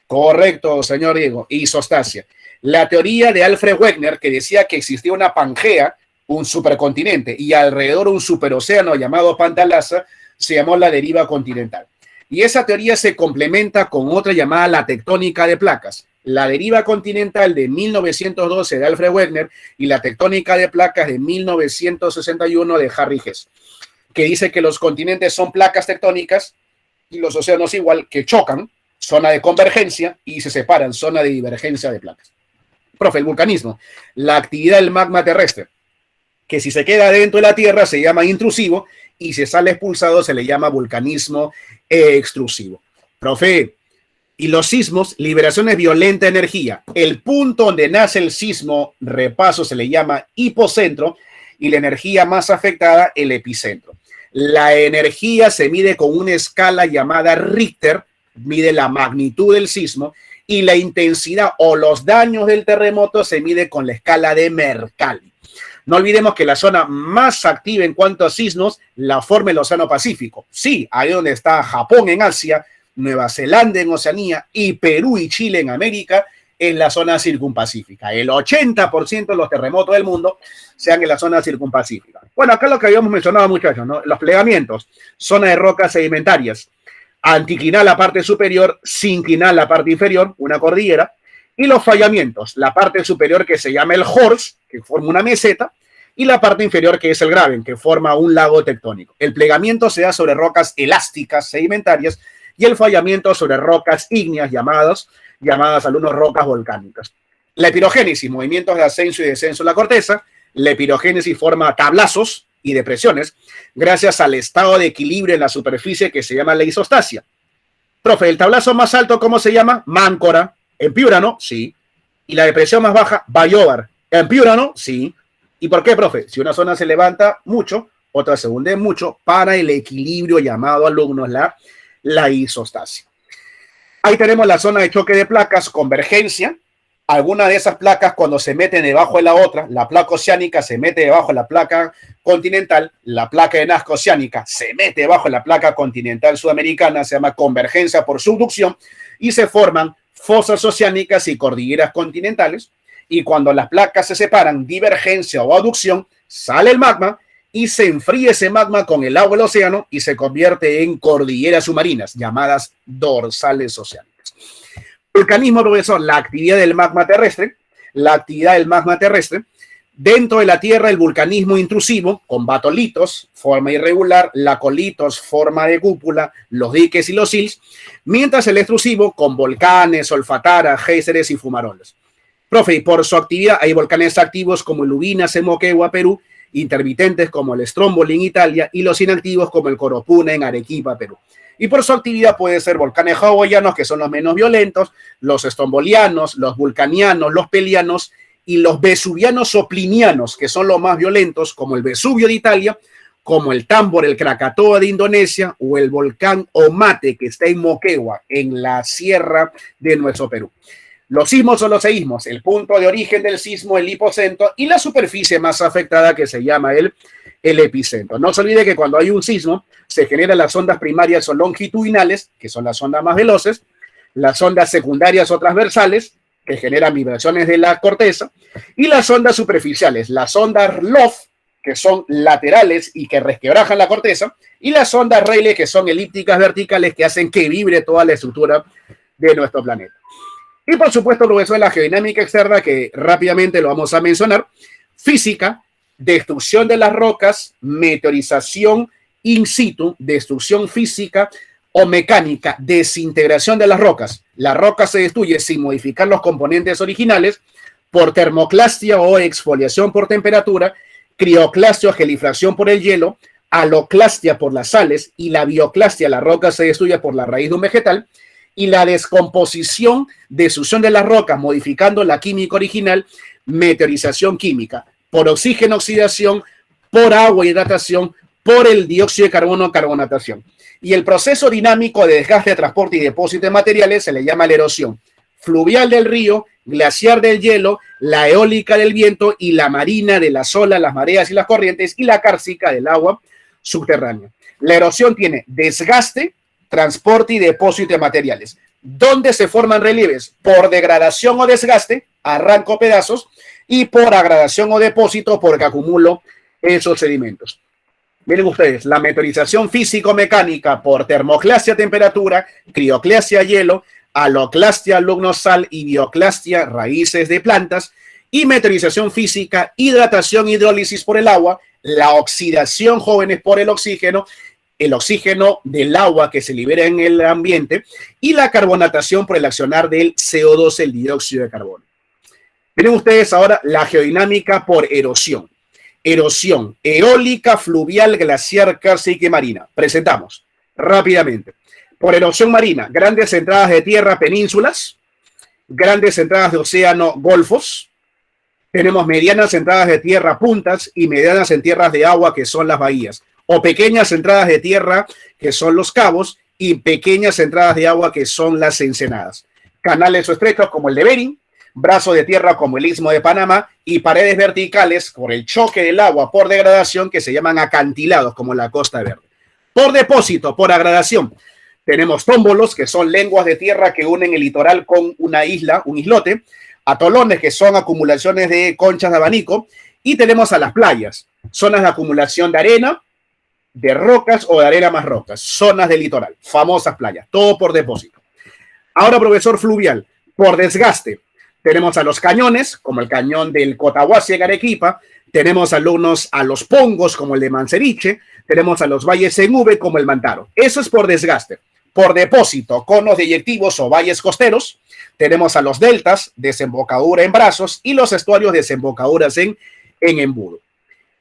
Correcto, señor Diego. Isostasia. La teoría de Alfred Wegener, que decía que existía una Pangea, un supercontinente, y alrededor un superocéano llamado Pantalasa, se llamó la deriva continental. Y esa teoría se complementa con otra llamada la tectónica de placas. La deriva continental de 1912 de Alfred Wegener y la tectónica de placas de 1961 de Harry Hess, que dice que los continentes son placas tectónicas y los océanos igual, que chocan, zona de convergencia, y se separan, zona de divergencia de placas. Profe, el vulcanismo, la actividad del magma terrestre, que si se queda dentro de la Tierra se llama intrusivo y si sale expulsado se le llama vulcanismo extrusivo. Profe, y los sismos, liberaciones violentas de energía. El punto donde nace el sismo, repaso, se le llama hipocentro y la energía más afectada, el epicentro. La energía se mide con una escala llamada Richter, mide la magnitud del sismo, y la intensidad o los daños del terremoto se mide con la escala de Mercalli. No olvidemos que la zona más activa en cuanto a sismos la forma el Océano Pacífico. Sí, ahí donde está Japón en Asia, Nueva Zelanda en Oceanía y Perú y Chile en América, en la zona circunpacífica. El 80% de los terremotos del mundo se dan en la zona circunpacífica. Bueno, acá lo que habíamos mencionado, muchachos, ¿no? Los plegamientos, zona de rocas sedimentarias, anticlinal la parte superior, sinclinal la parte inferior, una cordillera, y los fallamientos, la parte superior que se llama el Horst, que forma una meseta, y la parte inferior que es el Graben, que forma un lago tectónico. El plegamiento se da sobre rocas elásticas sedimentarias y el fallamiento sobre rocas ígneas llamadas algunas rocas volcánicas. La epirogénesis, movimientos de ascenso y descenso de la corteza. La epirogénesis forma tablazos y depresiones gracias al estado de equilibrio en la superficie que se llama la isostasia. Profe, ¿el tablazo más alto cómo se llama? Máncora. ¿En Piurano? Sí. ¿Y la depresión más baja? Bayobar. ¿En Piurano? Sí. ¿Y por qué, profe? Si una zona se levanta mucho, otra se hunde mucho, para el equilibrio llamado, alumnos, la isostasia. Ahí tenemos la zona de choque de placas, convergencia. Alguna de esas placas, cuando se meten debajo de la otra, la placa oceánica se mete debajo de la placa continental, la placa de Nazca oceánica se mete debajo de la placa continental sudamericana, se llama convergencia por subducción, y se forman fosas oceánicas y cordilleras continentales. Y cuando las placas se separan, divergencia o aducción, sale el magma y se enfría ese magma con el agua del océano y se convierte en cordilleras submarinas, llamadas dorsales oceánicas. Vulcanismo, profesor, la actividad del magma terrestre. La actividad del magma terrestre. Dentro de la Tierra, el vulcanismo intrusivo, con batolitos, forma irregular, lacolitos, forma de cúpula, los diques y los sills, mientras el extrusivo, con volcanes, olfatara, géiseres y fumarolas. Profe, y por su actividad hay volcanes activos como el Ubinas en Moquegua, Perú, intermitentes como el Stromboli en Italia y los inactivos como el Coropuna en Arequipa, Perú. Y por su actividad puede ser volcanes hawaianos, que son los menos violentos, los estrombolianos, los vulcanianos, los pelianos y los vesuvianos o plinianos, que son los más violentos, como el Vesubio de Italia, como el Tambor, el Krakatoa de Indonesia o el volcán Omate, que está en Moquegua, en la sierra de nuestro Perú. Los sismos son los seísmos, el punto de origen del sismo, el hipocentro, y la superficie más afectada que se llama el epicentro. No se olvide que cuando hay un sismo, se generan las ondas primarias o longitudinales, que son las ondas más veloces, las ondas secundarias o transversales, que generan vibraciones de la corteza, y las ondas superficiales, las ondas Loft, que son laterales y que resquebrajan la corteza, y las ondas Rayleigh, que son elípticas verticales, que hacen que vibre toda la estructura de nuestro planeta. Y por supuesto, luego eso es la geodinámica externa, que rápidamente lo vamos a mencionar. Física, destrucción de las rocas, meteorización in situ, destrucción física o mecánica, desintegración de las rocas. La roca se destruye sin modificar los componentes originales por termoclastia o exfoliación por temperatura, crioclastia o gelifracción por el hielo, aloclastia por las sales y la bioclastia, la roca se destruye por la raíz de un vegetal, y la descomposición, destrucción de las rocas, modificando la química original, meteorización química, por oxígeno, oxidación, por agua, hidratación, por el dióxido de carbono, carbonatación. Y el proceso dinámico de desgaste, transporte y depósito de materiales se le llama la erosión fluvial del río, glaciar del hielo, la eólica del viento y la marina de las olas, las mareas y las corrientes, y la cárcica del agua subterránea. La erosión tiene desgaste, transporte y depósito de materiales. ¿Dónde se forman relieves? Por degradación o desgaste, arranco pedazos, y por agradación o depósito, porque acumulo esos sedimentos. Miren ustedes, la meteorización físico-mecánica por termoclastia temperatura, crioclastia hielo, aloclastia lugnosal y bioclastia raíces de plantas, y meteorización física, hidratación, hidrólisis por el agua, la oxidación, jóvenes, por el oxígeno del agua que se libera en el ambiente, y la carbonatación por el accionar del CO2, el dióxido de carbono. Miren ustedes ahora la geodinámica por erosión. Erosión eólica, fluvial, glaciar, cárcica y marina. Presentamos rápidamente. Por erosión marina, grandes entradas de tierra, penínsulas, grandes entradas de océano, golfos. Tenemos medianas entradas de tierra, puntas, y medianas en tierras de agua, que son las bahías, o pequeñas entradas de tierra, que son los cabos, y pequeñas entradas de agua, que son las ensenadas. Canales o estrechos como el de Bering, brazos de tierra como el Istmo de Panamá, y paredes verticales por el choque del agua por degradación, que se llaman acantilados, como la Costa Verde. Por depósito, por agradación, tenemos tómbolos, que son lenguas de tierra que unen el litoral con una isla, un islote, atolones, que son acumulaciones de conchas de abanico, y tenemos a las playas, zonas de acumulación de arena, de rocas o de arena más rocas, zonas del litoral, famosas playas, todo por depósito. Ahora, profesor, fluvial, por desgaste, tenemos a los cañones, como el cañón del Cotahuasi en Arequipa, tenemos alumnos a los pongos, como el de Manseriche, tenemos a los valles en V, como el Mantaro. Eso es por desgaste. Por depósito, conos deyectivos o valles costeros, Tenemos a los deltas, desembocadura en brazos, y los estuarios, desembocaduras en embudo.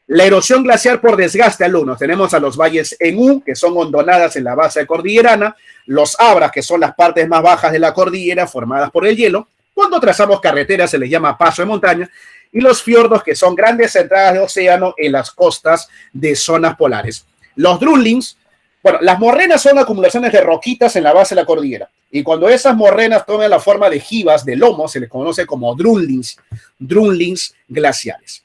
La erosión glaciar por desgaste, alumnos, tenemos a los valles en U, que son hondonadas en la base cordillerana, los abras, que son las partes más bajas de la cordillera formadas por el hielo. Cuando trazamos carreteras se les llama paso de montaña, y los fiordos, que son grandes entradas de océano en las costas de zonas polares. Los drumlins, bueno, las morrenas son acumulaciones de roquitas en la base de la cordillera, y cuando esas morrenas toman la forma de jivas de lomo, se les conoce como drumlins glaciares.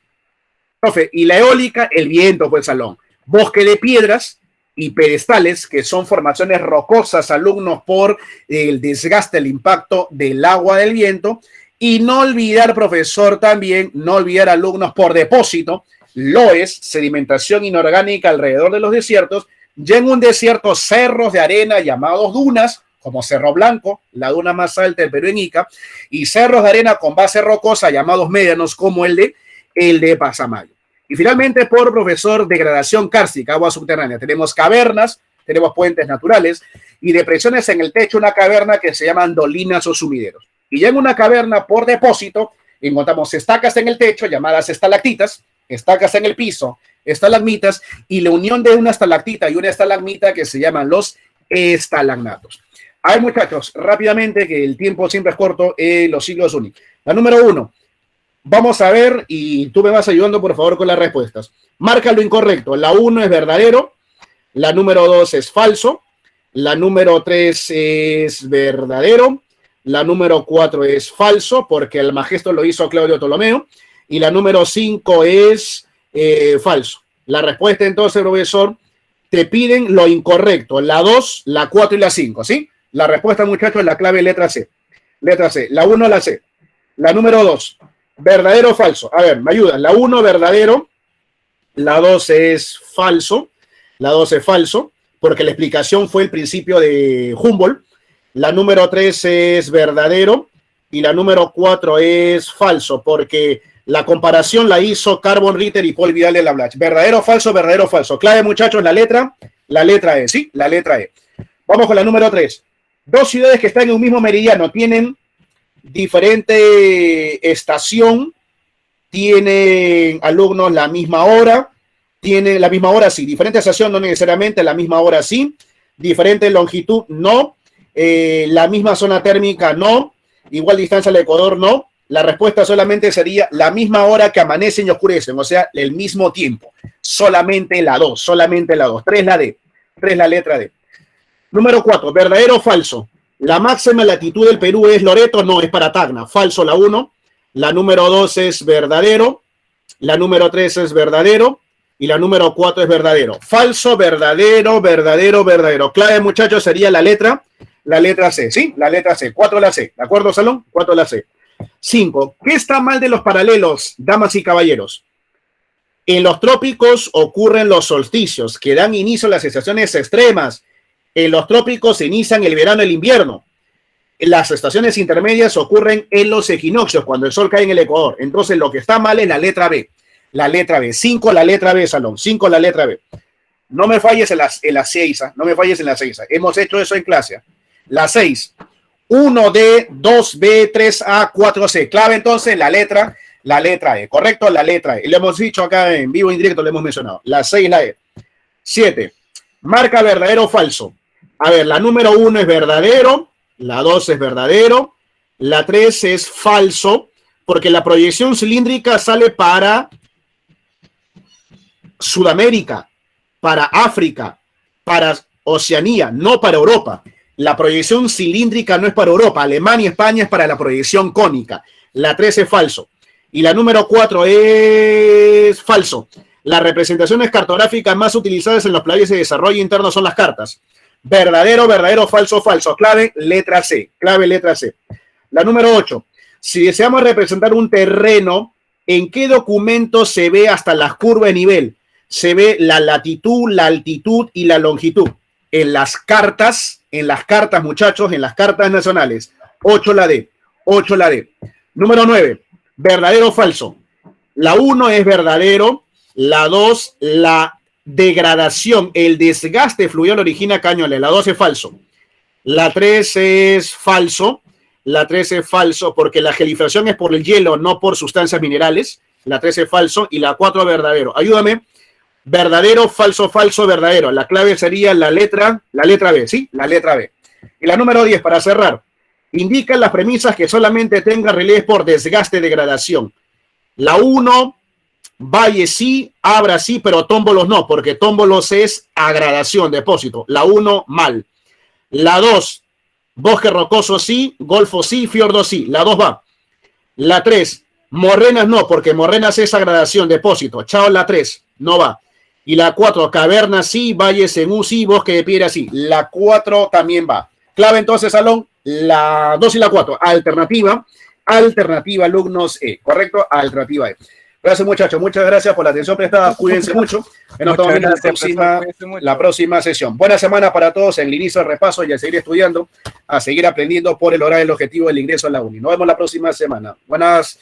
Profe, y la eólica, el viento, pues, salón. Bosque de piedras y pedestales, que son formaciones rocosas, alumnos, por el desgaste, el impacto del agua del viento. Y no olvidar, profesor, también, no olvidar, alumnos, por depósito, loes, sedimentación inorgánica alrededor de los desiertos, ya en un desierto, cerros de arena llamados dunas, como Cerro Blanco, la duna más alta del Perú en Ica, y cerros de arena con base rocosa llamados médanos, como el de Pasamayo. Y finalmente, por profesor, degradación kárstica, agua subterránea. Tenemos cavernas, tenemos puentes naturales y depresiones en el techo, una caverna que se llaman dolinas o sumideros. Y ya en una caverna por depósito encontramos estacas en el techo llamadas estalactitas, estacas en el piso, estalagmitas, y la unión de una estalactita y una estalagmita que se llaman los estalagnatos. A ver, muchachos, rápidamente, que el tiempo siempre es corto, los siglos únicos. La número 1. Vamos a ver, y tú me vas ayudando, por favor, con las respuestas. Marca lo incorrecto. La 1 es verdadero, la número 2 es falso, la número 3 es verdadero, la número 4 es falso, porque el Magesto lo hizo Claudio Ptolomeo, y la número 5 es falso. La respuesta, entonces, profesor, te piden lo incorrecto, la 2, la 4 y la 5, ¿sí? La respuesta, muchachos, es la clave letra C. Letra C. La 1, la C. La número 2. ¿Verdadero o falso? A ver, me ayudan. La 1, verdadero. La 2 es falso. La 2 es falso, porque la explicación fue el principio de Humboldt. La número 3 es verdadero. Y la número 4 es falso, porque la comparación la hizo Carbon Ritter y Paul Vidal de la Blache. ¿Verdadero o falso? Verdadero o falso. Clave, muchachos, la letra E. ¿Sí? La letra E. Vamos con la número 3. Dos ciudades que están en un mismo meridiano tienen diferente estación, tienen, alumnos, la misma hora, tienen la misma hora, sí, diferente estación, no necesariamente, la misma hora, sí, diferente longitud, no, la misma zona térmica, no, igual distancia al Ecuador, no. La respuesta solamente sería la misma hora que amanecen y oscurecen, o sea, el mismo tiempo, solamente la 2, solamente la 2. 3 la D, 3 la letra D. Número 4, ¿verdadero o falso? La máxima latitud del Perú es Loreto, no, es para Tacna. Falso la 1. La número 2 es verdadero. La número 3 es verdadero. Y la número 4 es verdadero. Falso, verdadero, verdadero, verdadero. Clave, muchachos, sería la letra C, ¿sí? La letra C. 4 la C. ¿De acuerdo, Salón? 4 la C. 5. ¿Qué está mal de los paralelos, damas y caballeros? En los trópicos ocurren los solsticios, que dan inicio a las estaciones extremas. En los trópicos se inician el verano y el invierno. Las estaciones intermedias ocurren en los equinoccios, cuando el sol cae en el Ecuador. Entonces, lo que está mal es la letra B. La letra B. 5 la letra B, Salón. 5 la letra B. No me falles en la 6. No me falles en la 6. Hemos hecho eso en clase. La 6. 1D, 2B, 3A, 4C. Clave, entonces, la letra E. ¿Correcto? La letra E. Lo hemos dicho acá en vivo e indirecto, lo hemos mencionado. La 6, la E. 7. Marca verdadero o falso. A ver, la número 1 es verdadero, la 2 es verdadero, la 3 es falso, porque la proyección cilíndrica sale para Sudamérica, para África, para Oceanía, no para Europa. La proyección cilíndrica no es para Europa. Alemania y España es para la proyección cónica. La 3 es falso. Y la número 4 es falso. Las representaciones cartográficas más utilizadas en los países de desarrollo interno son las cartas. Verdadero, verdadero, falso, falso. Clave, letra C. Clave, letra C. La número 8. Si deseamos representar un terreno, ¿en qué documento se ve hasta las curvas de nivel? Se ve la latitud, la altitud y la longitud. En las cartas, muchachos, en las cartas nacionales. 8 la D. 8 la D. Número 9. Verdadero o falso. La 1 es verdadero. La 2, la degradación, el desgaste fluvial origina cañones. La 2 es falso. La 3 es falso. La 3 es falso, porque la gelifración es por el hielo, no por sustancias minerales. La 3 es falso y la 4 verdadero. Ayúdame. Verdadero, falso, falso, verdadero. La clave sería la letra B, ¿sí? La letra B. Y la número 10, para cerrar. Indican las premisas que solamente tenga relieves por desgaste, degradación. La 1, valle sí, abra sí, pero tómbolos no, porque tómbolos es agradación, depósito. La 1, mal. La 2, bosque rocoso sí, golfo sí, fiordo sí. La 2 va. La 3, morrenas no, porque morrenas es agradación, depósito. Chao, la 3, no va. Y la 4, cavernas sí, valles en U sí, bosque de piedra sí. La 4 también va. Clave entonces, Salón, la 2 y la 4. Alternativa, alumnos E. ¿Correcto? Alternativa E. Gracias, muchachos. Muchas gracias por la atención prestada. Cuídense mucho. Nos vemos en la próxima sesión. Buena semana para todos en el inicio del repaso y a seguir estudiando, a seguir aprendiendo por el lograr el objetivo del ingreso a la uni. Nos vemos la próxima semana. Buenas